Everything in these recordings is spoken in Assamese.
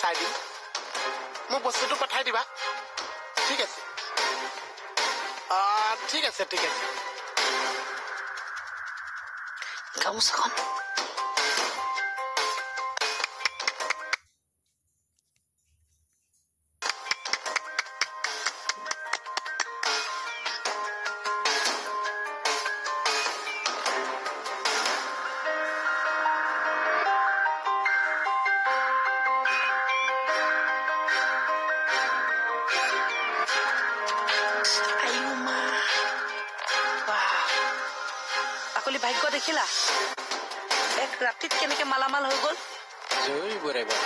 চাই দিম মোক বস্তুটো পঠাই দিবা ঠিক আছে ঠিক আছে ঠিক আছে গামোচাখন ভাগ্য দেখিলা এক ৰাতিত কেনেকে মালামাল হৈ গল জয় বুঢ়াইবা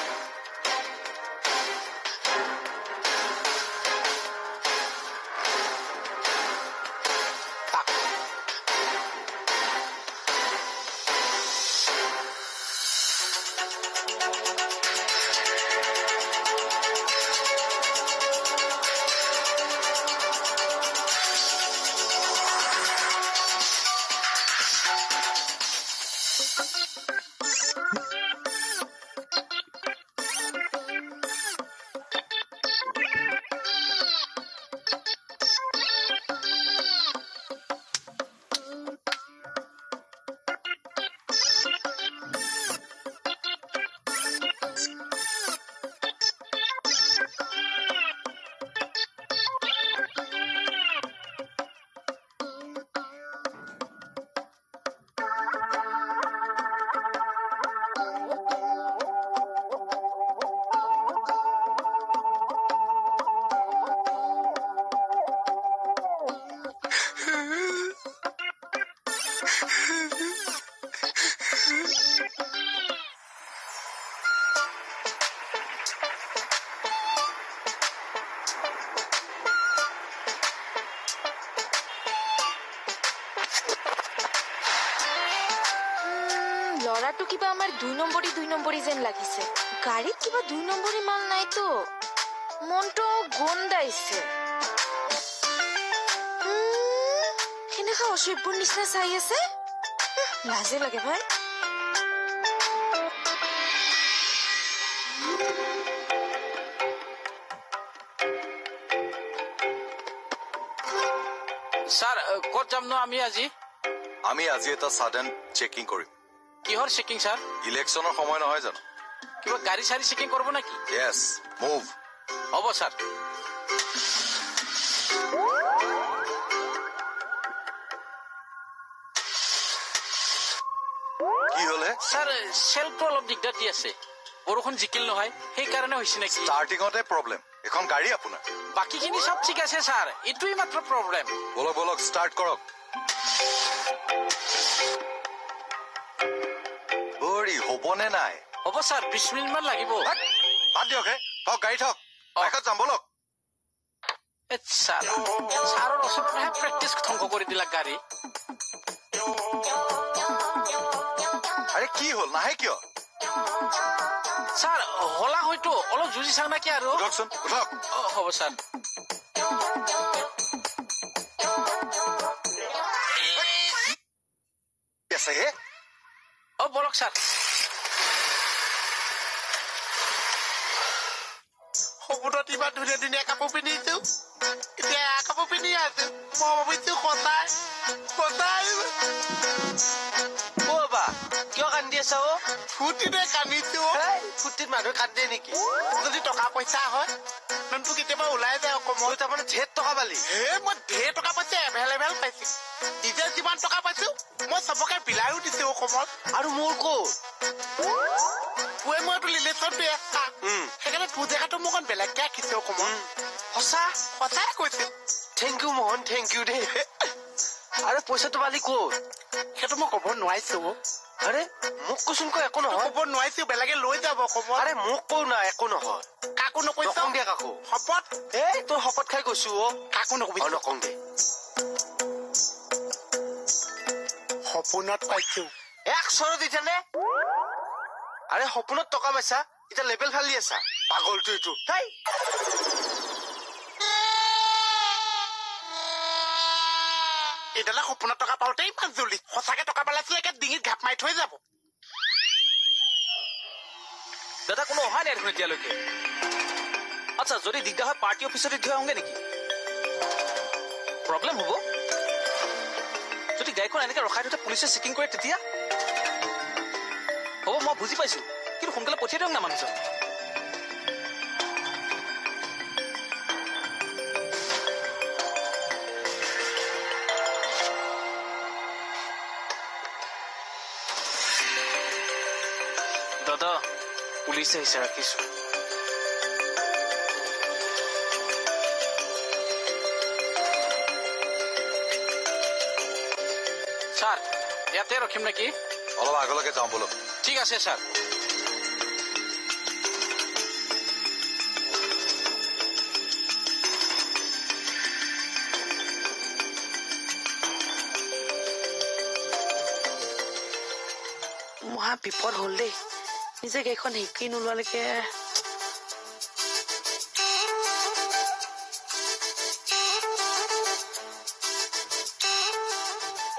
লৰাটো কিবা আমাৰ 2 নম্বৰী যেন লাগিছে গাড়ীত কিবা 2 নম্বৰী মাল নাইতো মনটো গন্ধাইছে কেনেকা অসভ্যৰ নিচিনা চাই আছে লাজে লাগে ভাই স্যাৰ ক'ত যাম ন আমি আজি এটা সাডেন চেকিং কৰিম কিহৰ চেকিং স্যাৰ ইলেকশনৰ সময় নহয় জানো কিবা গাড়ী সারি চেকিং করব নাকি ইয়েস মুভ হ'ব স্যার কি হলে স্যার সেলটো অলপ দিগদাৰ দি আছে বৰষুণ জিকিল নহয় সেই কাৰণে হৈছে নাকি স্টাৰ্টিংতে প্ৰবলেম এখন গাড়ী আপোনাৰ বাকিখিনি সব ঠিক আছে স্যাৰ এটুই মাত্ৰ প্ৰবলেম বলক স্টাৰ্ট কৰক বড়ি হবনে নাই হ'ব স্যার 20 মিনিট মান লাগিব বাদ দিয়ক হে গাড়ী থক বাইকত যাম বলক স্যাৰৰ ওচৰতহে প্ৰেক্টিচ ধ্বংস কৰি দিলা গাড়ী আৰে কি হল নাহে কিয় স্যাৰ হলা হয়তো অলপ যুঁজি চাও নাকি আৰু উঠকচোন উঠক হ'ব স্যাৰ আছে হে বলক স্যাৰ সপোনত ইমান ধুনীয়া ধুনীয়া কাপোৰ পিন্ধিছো এতিয়া কাপোৰ পিন্ধি আছো মই ভাবিছো সঁচাই বা কিয় কান্দি আছা ফুৰ্তিতে কান্দিছো ফুৰ্তিত মানুহে কান্দে নেকি যদি টকা পইচা হয় মানুহটো কেতিয়াবা ওলাই যায় অকমান তাৰমানে ঢেৰ টকা পালি মই ঢেৰ টকা পইচা এভেইলেবল পাইছো এতিয়া যিমান টকা পাইছো মই চবকে বিলায়ো দিছো অকমান আৰু মোৰ ক'ত মইতো ৰিলেশ্যনটো এক্সট্ৰা সেইকাৰণে তোৰ জেগাটো মোক অকণ বেলেগকে ৰাখিছে অকমান সঁচাই কৈছে thank you Mohan thank you দেই আৰু পইচাটো পালি ক'ত সেইটো মই ক'ব নোৱাৰিছো আৰে মোক কচোন কৈ একো নহয় ক'ব নোৱাৰিছো বেলেগে লৈ যাব ক'ব আৰে মোক কওঁ না একো নহয় কাকো নকৈছ দিয়া কাকো শপত তোৰ শপত খাই কৈছো কাকো নকবি নকওঁ দে সপোনত পাইছো 100 দিছানে আরে সপোনত টকা পাইছা এটা লেভেল ফালি আছা পাগলটো এইটো হাই এডালা সপোনত টকা পাওঁতে ইমান জলদি সঁচাকে টকা পালাইছিল একে ডিঙিত ঘাপ মাৰি থৈ যাব দাদা কোনো অহা নাই দেখোন এতিয়ালৈকে আচ্ছা যদি দিগদাৰ হয় পাৰ্টি অফিচতে থৈ আহোঁগে নেকি প্ৰব্লেম হ'ব যদি গাড়ীখন এনেকে ৰখাই থওঁতে পুলিচে চেকিং কৰে তেতিয়া হ'ব মই বুজি পাইছো কিন্তু সোনকালে পঠিয়াই দিয়ক না মানুহজন দাদা পুলিচে আহিছে ৰাখিছো ছাৰ ইয়াতে ৰখিম নেকি অলপ আগলৈকে যাওঁ বলক ঠিক আছে ছাৰ মহা বিপদ হ'ল দেই নিজে গাড়ীখন শিকি নোলোৱালৈকে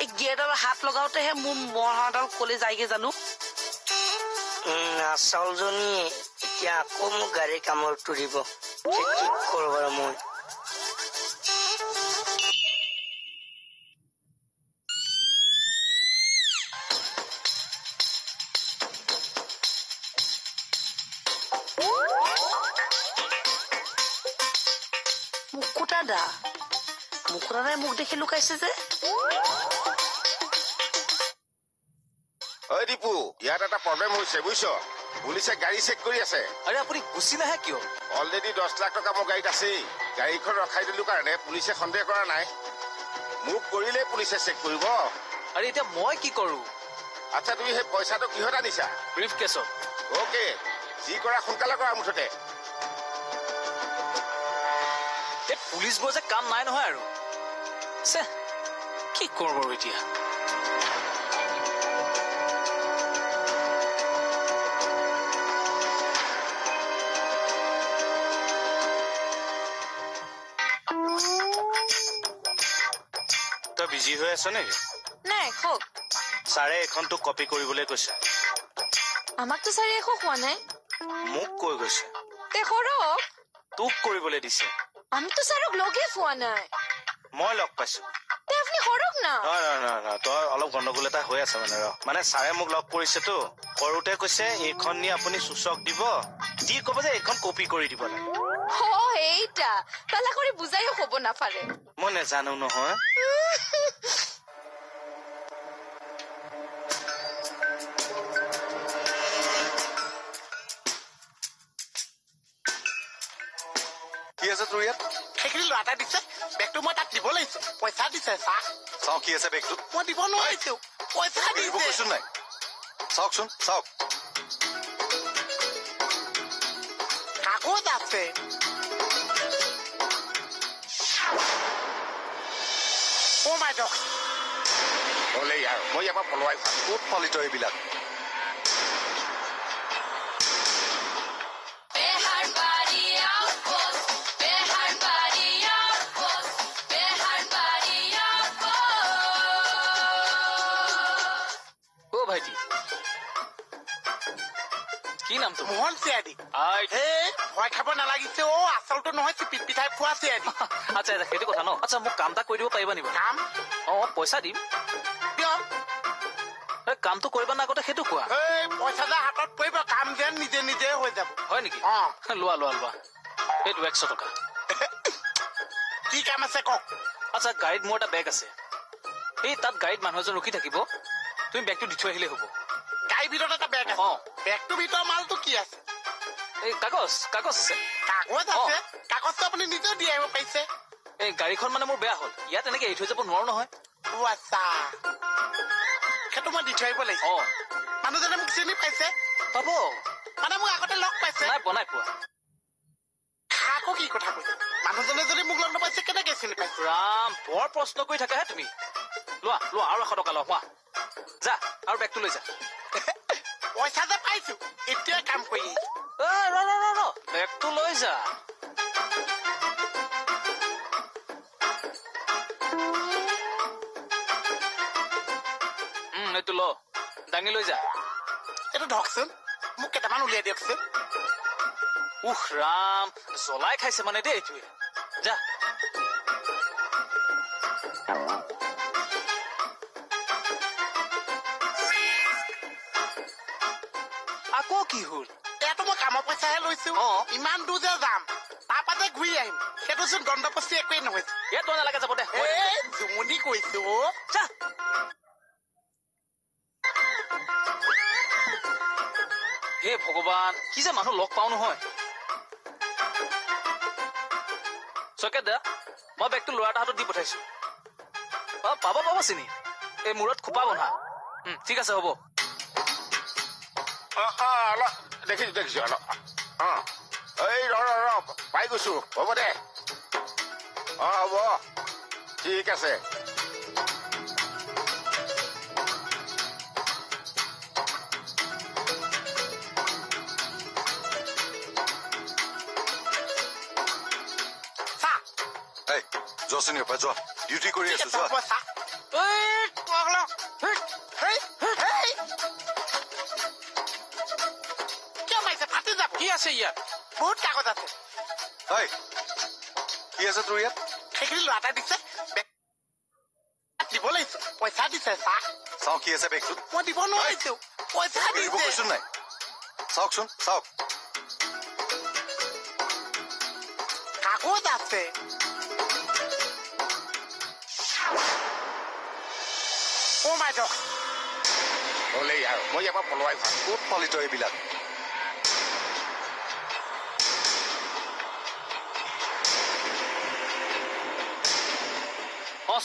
এই গিয়েৰডাল হাত লগাওতেহে মোৰ মহাডাল কলে যায়গে জানো আচলজনী এতিয়া আকৌ মোক গাড়ীৰ কামত তুলিব ঠিক কৰো বাৰু মই মুকুতা মুকুতাদাই মোক দেখি লুকাইছে যে ঐ দীপু ইয়াত এটা প্ৰব্লেম হৈছে বুজিছ পুলিচে গাড়ী চেক কৰি আছে আৰে আপুনি গুচি নাহে কিয় অলৰেডি 10 লাখ টকা মোৰ গাড়ীত আছেই গাড়ীখন ৰখাই দিলো কাৰণে পুলিচে সন্দেহ কৰা নাই মোক কৰিলে পুলিচে চেক কৰিব আৰে এতিয়া মই কি কৰো আচ্ছা তুমি সেই পইচাটো কিহত আনিছা ব্ৰিফ কেছত অ'কে যি কৰা সোনকালে কৰা মুঠতে এই পুলিচবোৰ যে কাম নাই নহয় আৰু কি কৰো বাৰু এতিয়া তই বিজি হৈ আছ নেকি নাই কওক ছাৰে এখন তোক কপি কৰিবলৈ কৈছে আমাকতো ছাৰে একো কোৱা নাই মোক কৈ গৈছে তে কৰক তোক কৰিবলৈ দিছে আমিতো ছাৰক লগেই পোৱা নাই মই লগ পাইছো তে আপুনি কৰক না নহয় তই অলপ গণ্ডগোল এটা হৈ আছে মানে ছাৰে মোক লগ কৰিছেতো কৰোতে কৈছে এইখন নি আপুনি সূচক দিব দি ক'ব যে এইখন কপি কৰি দিব লাগে এইটা পালা কৰি বুজাইও ক'ব নাপাৰে মই নেজানো নহয় কি আছে তোৰ ইয়াত সেইখিনি ল'ৰা এটা দিছে বেগটো মই তাক দিব লাগিছে পইচা দিছে চাহ চাওঁ কি আছে বেগটোত মই দিব নোৱাৰিছো পইচা দিব দিছে কৈছো নাই চাওকচোন চাওক কাগজ আছে অ' মাই গড হ'লে আৰু মই ইয়াৰ পৰা পলোৱাই ভাল ক'ত পালি তই এইবিলাক ভাইটি কি নাম তোমাৰ মোহন চিয়াদি ভয় খাব নালাগিছে আচলটো নহয় পিঠাই খোৱা চিয়াদি আচ্ছা সেইটো কথা ন আচ্ছা মোক কাম এটা কৰি দিব পাৰিবা নেকি কাম পইচা দিম দিয়ক কামটো কৰিবা না আগতে সেইটো কোৱা পইচা যে হাতত পৰিব কাম যেন নিজে নিজে হৈ যাব হয় নেকি লোৱা এইটো 100 টকা কি কাম আছে কওক আচ্ছা গাড়ীত মোৰ এটা বেগ আছে এই তাত গাড়ীত মানুহ এজন ৰখি থাকিব তুমি বেগটো দি থৈ আহিলে হ'ব গাড়ীৰ ভিতৰত এটা বেগ আছে বেগটোৰ ভিতৰৰ মালটো কি আছে এই কাগজ আছে কাগজ আছে কাগজটো আপুনি নিজেও দি আহিব পাৰিছে এই গাড়ীখন মানে মোৰ বেয়া হ'ল ইয়াত এনেকে এৰি থৈ যাব নোৱাৰো নহয় আচ্ছা সেইটো মই দি থৈ আহিব লাগিব মানুহজনে মোক চিনি পাইছে পাব মানে মোক আগতে লগ পাইছে নাই পোৱা আকৌ কি কথা কৈছে মানুহজনে যদি মোক লগ নাপাইছে কেনেকে চিনি পাইছে ৰাম বৰ প্ৰশ্ন কৰি থাকাহে তুমি লোৱা আৰু 100 টকা লোৱা যা আৰু বেগটো লৈ যা পইচা যে পাইছো এতিয়াই কাম কৰি বেগটো লৈ যা এইটো ল দাঙি লৈ যা এইটো ধকচোন মোক কেইটামান উলিয়াই দিয়কচোন উহ ৰাম জ্বলাই খাইছে মানে দেই এইটোৱে যা আকৌ কি হ'ল এয়াতো মই কামৰ পইচাহে লৈছো ইমান দূৰ যে যাম তাৰপৰা যে ঘূৰি আহিম সেইটোচোন গণ্ডপচি একোৱেই নহৈছে ইয়াত তই নালাগে যাব দে জুমনি কৈছো যা হে ভগৱান কি যে মানুহ লগ পাও নহয় চকেট দা মই বেগটো ল'ৰা এটা হাতত দি পঠাইছো পাব চিনি এই মূৰত খোপা বন্ধা ঠিক আছে হ'ব অলপ দেখিছো অলপ এই ৰ পাই গৈছো হ'ব দে হ'ব ঠিক আছে যোৱা যোৱা ডিউটি কৰি আছো যোৱা কি আছে ইয়াত বহুত কাগজ আছে কি আছে তোৰ ইয়াত সেইখিনি ল'ৰা এটাই দিছে দিব লাগিছে পইচা দিছে চাহ চাওঁ কি আছে বেগটোত মই দিব নোৱাৰিছো পইচা দিছে কৈছো নাই চাওকচোন চাওক কাগজ আছে অ' মাই গড হ'লেই আৰু মই ইয়াৰ পৰা পলোৱাই ভাল ক'ত পালি তই এইবিলাক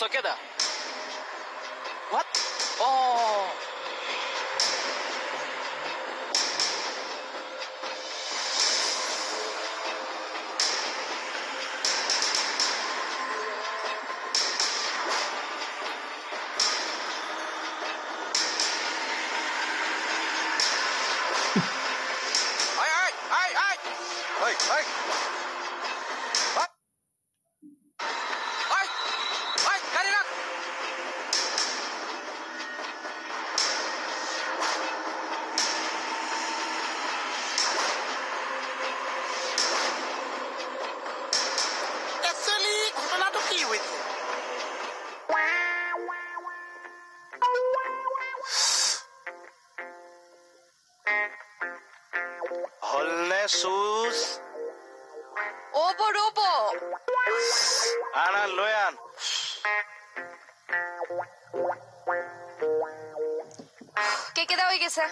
চকেদা হোৱাট ঘটনাটো কি হৈছে হলনে চুজ ৰ'ব আনা লৈ আন কেইটা হৈ গৈছে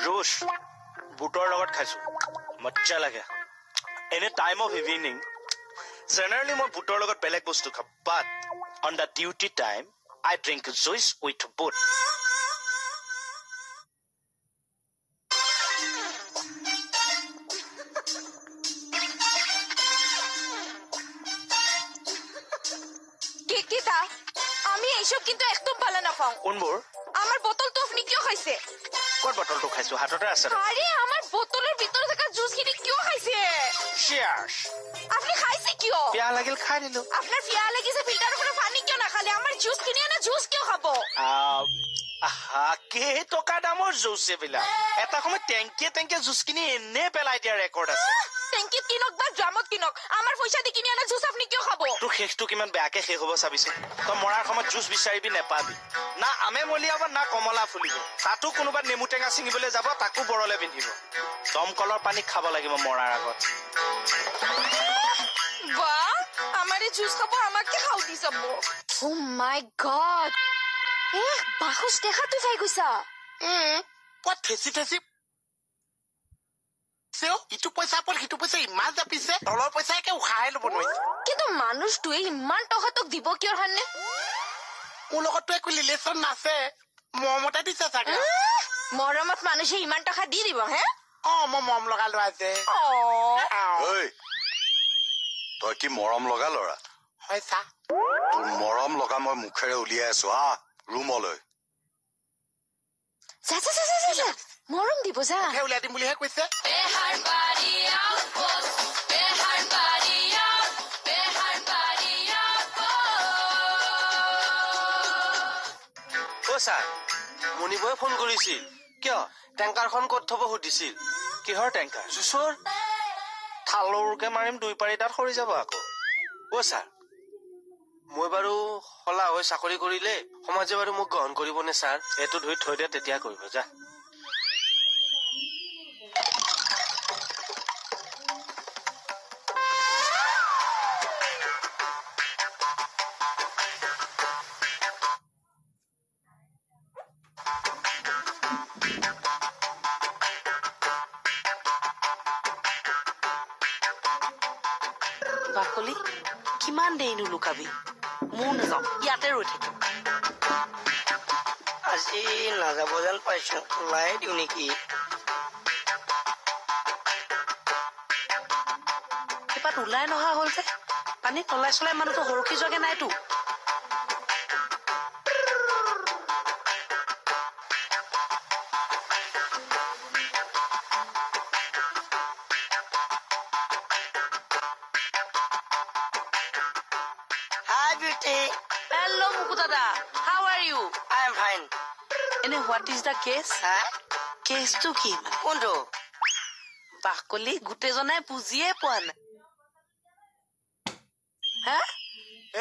ৰোজ বুটৰ লগত খাইছো মজ্জা লাগে এনে টাইম অফ ইভিনিং জেনেৰেলি মই বুটৰ লগত বেলেগ বস্তু খাওঁ but on the duty time I drink juice with বুট আমি এইসব কিন্তু একদম ভালো না পাও কোনবোৰ আমার বোতল তো আপনি কিয় খাইছে ক'ত বটলটো খাইছো হাততে আছে আরে আমার বোতলের ভিতরে থাকা জুস খিনি কিয় খাইছে চিয়াৰ্ছ আপনি খাইছে কিয় পিয়াহ লাগিল খাই দিলো আপনার পিয়া লাগিছে ফিল্টারের উপরে পানি কিয় না খালে আমার জুস কিনে আনা জুস কিয় খাবো কেইটকা দামৰ জুচ এইবিলাক এটা সময়ত টেংকিয়ে জুচ কিনি এনে পেলাই দিয়া ৰেকৰ্ড আছে টেংকিত কিনক বা ড্ৰামত কিনক আমাৰ পইচা দি কিনি আনা জুস আপনি কিয় খাবো তোৰ শেষটো কিমান বেয়াকে শেষ হ'ব চাবিচোন তই মৰাৰ সময়ত জুচ বিচাৰিবি নেপাবি না আমে মলিয়াব না কমলা ফুলিব তাতো কোনোবা নেমু টেঙা ছিঙিবলৈ যাব তাকো বৰলে পিন্ধিব দমকলৰ পানী খাব লাগিব মৰাৰ আগত বা আমারে জুস খাবো আমাকে খাও দি সব ও মাই গড বাহুস দেখা তুই যাই গৈছা ক'ত ঠেচি ইটো পইচা পৰ সিটো পইচা ইমান জাপিছে তলৰ পইচা একে উশাহে ল'ব নোৱাৰিছে কিন্তু মানুষটোৱে ইমান টকাতক দিব কিয় হানে মোৰ লগততো একো ৰিলেশ্যন নাছে মৰমতে দিছে চাগে মৰমত মানুহে ইমান টকা দি দিব হে মই মৰম লগা ল'ৰা যে তই কি মৰম লগা ল'ৰা হয় চা তোৰ মৰম লগা মই মুখেৰে উলিয়াই আছো ৰুমলৈ মৰম দিব যা উলিয়াই দিম বুলিহে কৈছে ছাৰ মণিবয়ে ফোন কৰিছিল কিয় টেংকাৰখন ক'ত থব সুধিছিল কিহৰ টেংকাৰ জুচৰ থালৰকে মাৰিম 2 পাৰি তাত সৰি যাব আকৌ অ' ছাৰ মই বাৰু হলা হৈ চাকৰি কৰিলে সমাজে বাৰু মোক গ্ৰহণ কৰিবনে ছাৰ এইটো ধুই থৈ দিয়া তেতিয়া কৰিব যা বাকলি কিমান দেৰিনো লুকাবি মোৰ নাযাওঁ ইয়াতে ৰৈ থাকিম আজি নাযাব যেন পাইছো ওলাই দিওঁ নেকি এপাত ওলাই নহা হ'ল যে পানীত তলাই চলাই মানুহটো সৰকি যোৱাগে নাইতো Hi, beauty. হেল্ল' মুকু দাদা how are you I am fine. এনে হোৱাট ইজ দ্য কেছ হা কেছটো কি মানে কোনটো বাকলি গোটেইজনাই বুজিয়ে পোৱা নাই হা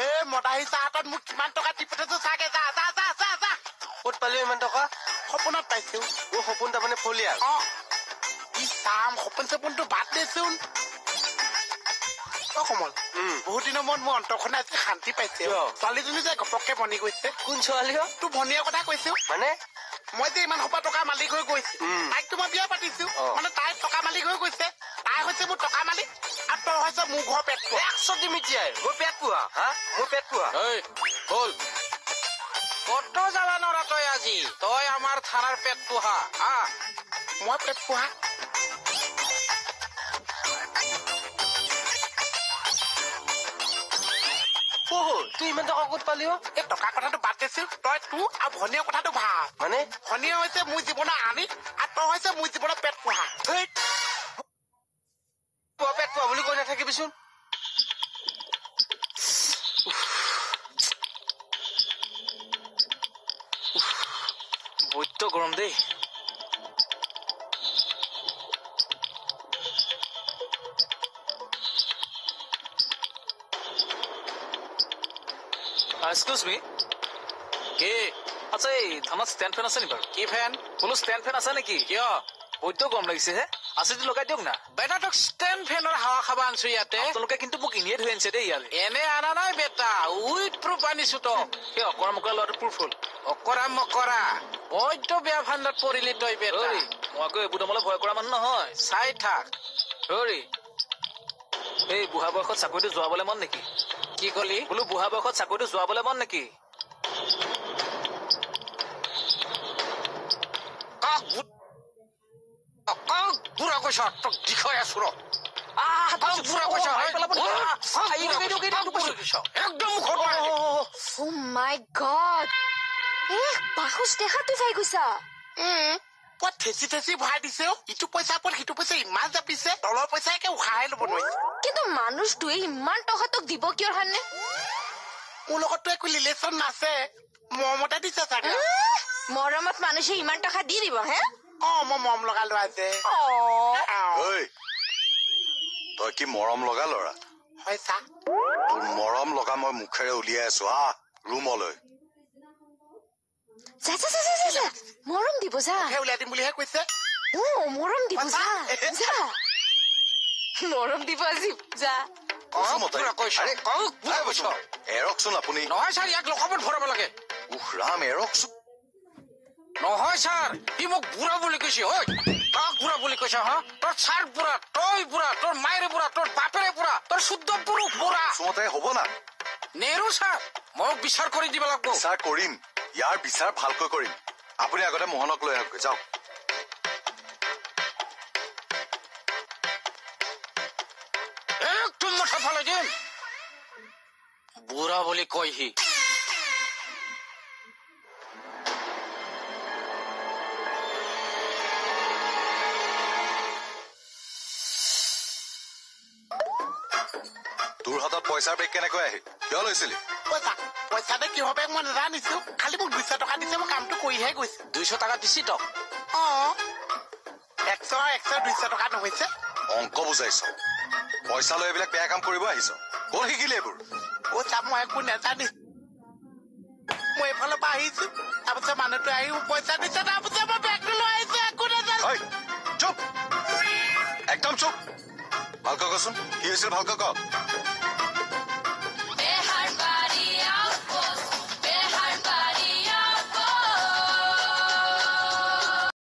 এ মদাহিচা হাতত মোক কিমান টকা দি পঠাইছো চাগে যা যা যা যা যা ক'ত পালো ইমান টকা সপোনত পাইছো সপোন তাৰমানে ফলিয়াল ই চাম সপোন চপোনটো বাদ দেচোন কমল বহুত দিনৰ মূৰত মোৰ অন্তৰখনে আজি শান্তি পাইছে ছোৱালীজনী যে ঘপককে বনি গৈছে কোন ছোৱালী তোৰ ভনীয়েৰ কথা কৈছো মানে মই যে ইমান সোপা টকা মালিক হৈ গৈছো তাইকতো মই বিয়া পাতিছো মানে তাই টকা মালিক হৈ গৈছে তাই হৈছে মোৰ টকা মালিক আৰু তই হৈছে মোৰ ঘৰ পেট পোৱা 100 মিটিয়াই মোৰ পেট পোৱা হা মোৰ পেট পোৱা বল কত যাবা নৰা তই আজি তই আমাৰ থানাৰ পেট পোহা মই পেট পোহা তুই ইমান টকা ক'ত পালি এই টকা কথাটো বাদ দিছিল তই তোৰ আৰু ভনীৰ কথাটো ভাব মানে ভনীয়ে হৈছে মোৰ জীৱনৰ আনি আৰু তই হৈছে মোৰ জীৱনৰ পেট পোহা পেট পোহা বুলি কৈ নাথাকিবিচোন বৈদ্য গৰম দেই এক্সকিউজ মি কি আচ্ছা এই থানাত ষ্টেণ্ড ফেন আছে নেকি বাৰু কি ফেন বোলো ষ্টেণ্ড ফেন আছে নেকি কিয় বৈদ্য গৰম লাগিছে হে আছে যদি লগাই দিয়ক না বেটা তোক ষ্টেণ্ড ফেনৰ হাৱা খাব আনিছো ইয়াতে আপোনালোকে কিন্তু মোক এনেই ধৰি আনিছে দেই ইয়ালে এনে আনা নাই বেটা উইথ প্ৰুফ আনিছো তো সেই অকৰা মকৰা ল'ৰাটো প্ৰুফ হ'ল অকৰা মকৰা বৈদ্য বেয়া ফাণ্ডত পৰিলি তই বেটা মই আকৌ এইবোৰ দমলে ভয় কৰা মানুহ নহয় চাই থাক হৰি এই বুঢ়া বয়সত চাকৰিটো যোৱাবলে মন নেকি কি কলি বোলো বুঢ়া বয়সত চাকৰিটো যোৱাবলে মন নেকি বুঢ়া কৈছ তোক দিখই আছো ৰ বুঢ়া কৈছ একদম Oh my God! বাহুচ দেখা তুই পাই গৈছা ক'ত ঠেচি ঠেচি ভৰাই দিছে ইটো পইচা পৰ সিটো পইচা ইমান জাপিছে তলৰ পইচা একে উশাহে ল'ব নোৱাৰিছে কিন্তু মানুহটোৱে ইমান টকা তোক দিব কিয় কাৰণে মোৰ লগততো একো ৰিলেশ্যন নাছে মৰমতে দিছে চাগে মৰমত মানুহে ইমান টকা দি দিব হে মই মৰম লগা লোৱা যে ঐ তই কি মৰম লগা ল'ৰা হয় চা তোৰ মৰম লগা মই মুখেৰে উলিয়াই আছো ৰুমলৈ যা যা যা যা যা মৰম দিব যা উলিয়াই দিম বুলিহে কৈছে মৰম দিব যা যা মৰম দিব আজি যা এৰকচোন আপুনি নহয় ছাৰ ইয়াক লকপত ভৰাব লাগে ৰাম এৰকচোন নহয় ছাৰ সি মোক বুঢ়া বুলি কৈছে হয় তাক বুঢ়া বুলি কৈছে হা তোৰ ছাৰ বুঢ়া তই বুঢ়া তোৰ মায়েৰে বুঢ়া তোৰ বাপেৰে বুঢ়া তোৰ শুদ্ধ পুৰুষ বুঢ়া চমতে হ'ব না নেৰো ছাৰ মোক বিচাৰ কৰি দিব লাগিব বিচাৰ কৰিম ইয়াৰ বিচাৰ ভালকৈ কৰিম আপুনি আগতে মোহনক লৈ আহক যাওক একদম মাথা ফালে দিম বুঢ়া বুলি কয় সি তোৰ হাতত পইচাৰ বেগ কেনেকৈ আহিল কিয় লৈছিলি পইচাতে কি হবে মই নাজানিছো খালি মোক 200 টকা দিছে মই কামটো কৰিহে গৈছে 200 টকা দিছি তক অ 100 200 টকা নহৈছে অংক বুজাইছ পইচা লৈ এইবিলাক বেয়া কাম কৰিব আহিছ ক'ত শিকিলে এইবোৰ পইচা মই একো নাজানি মই এইফালৰ পৰা আহিছো তাৰপিছত মানুহটো আহি পইচা দিছে তাৰপিছত মই বেগটো লৈ আহিছো একো নাজানো ঐ চুপ একদম চুপ ভালকৈ কচোন কি হৈছিল ভালকৈ ক